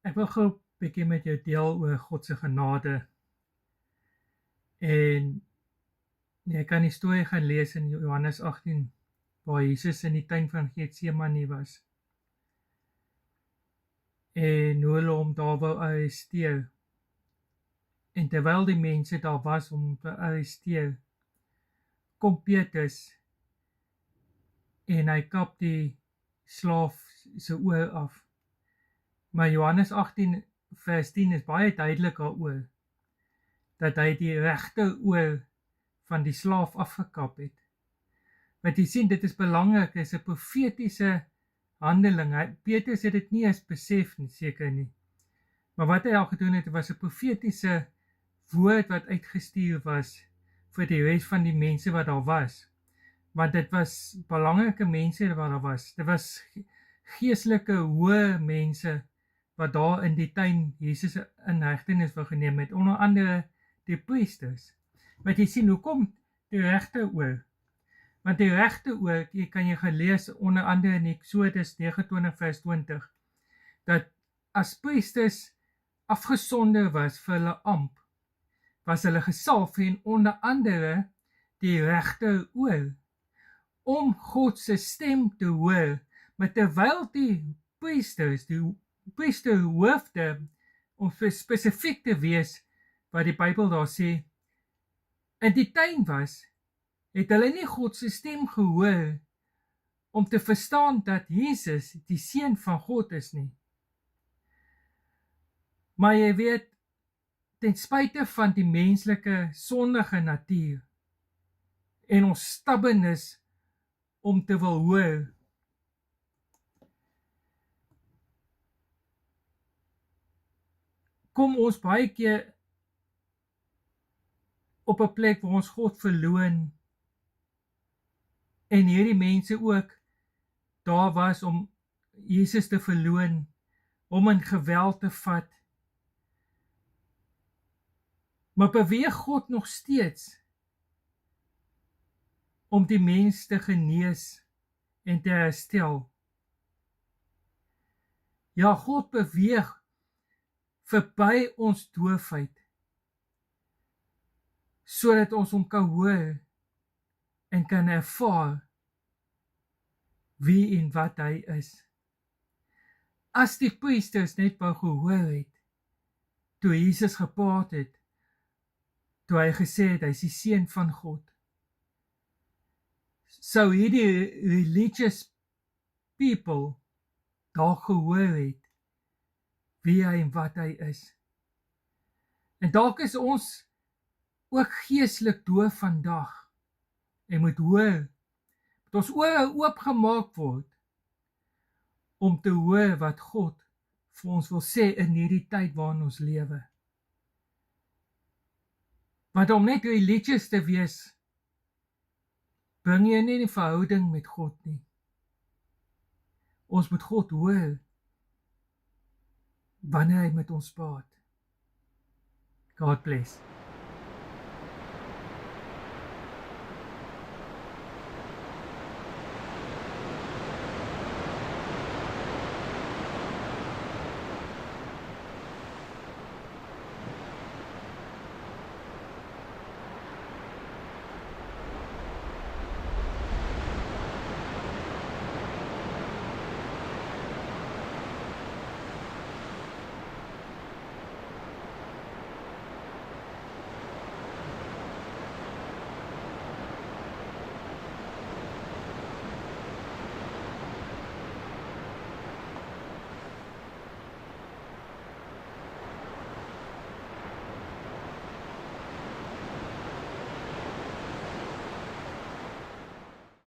Ek wil gou 'n bietjie met jou deel oor God se genade. En jy kan die storie gaan lees in Johannes 18 waar Jesus in die tuin van Getsemane was. En hoe hulle hom daar wou arresteer. En terwyl die mense daar was om te arresteer, kom Petrus en hy kap die slaaf se oor af. Maar Johannes 18 vers 10 is baie duidelik daaroor dat hy die regter oor van die slaaf afgekap het. Want jy sien, dit is belangrik, dit is 'n profetiese handeling. Petrus het dit nie eens besef nie, seker nie. Maar wat hy al gedoen het, was 'n profetiese woord wat uitgestuur was vir die res van die mense wat daar was. Want dit was belangrike mense wat daar was. Dit was geestelike hoë mense wat daar in die tuin Jesus in hegtenis wou geneem het, onder andere die priesters. Want jy sien, hoekom die regter oor? Want die regter oor, kan jy gelees onder andere in Eksodus 29 vers 20, dat as priesters afgesonder was vir hulle amp, was hulle gesalf en onder andere die regter oor, om God se stem te hoor. Maar terwyl die priesters, die priesterhoofde, om spesifiek te wees wat die Bybel daar sê, in die tuin was, het hulle nie God se stem gehoor om te verstaan dat Jesus die seun van God is nie. Maar jy weet, ten spyte van die menslike sondige natuur en ons stubbornness om te wil hoor, kom ons baie keer op 'n plek waar ons God verloon, en hierdie mense ook daar was om Jesus te verloon, om in geweld te vat. Maar beweeg God nog steeds om die mens te genees en te herstel? Ja, God beweeg verby ons doofheid, sodat ons hom kan hoor en kan ervaar wie en wat hy is. As die priesters net wou gehoor het, toe Jesus gepraat het, toe hy gesê het, hy is die seun van God, sou hierdie religious people daar gehoor het, wie hy en wat hy is. En dalk is ons ook geestelik doof vandag, en moet hoor, dat ons ore oopgemaak word, om te hoor wat God vir ons wil sê in hierdie tyd waarin ons lewe. Want om net religious te wees, bring jy nie die verhouding met God nie. Ons moet God hoor, wanneer hy met ons praat. God bless.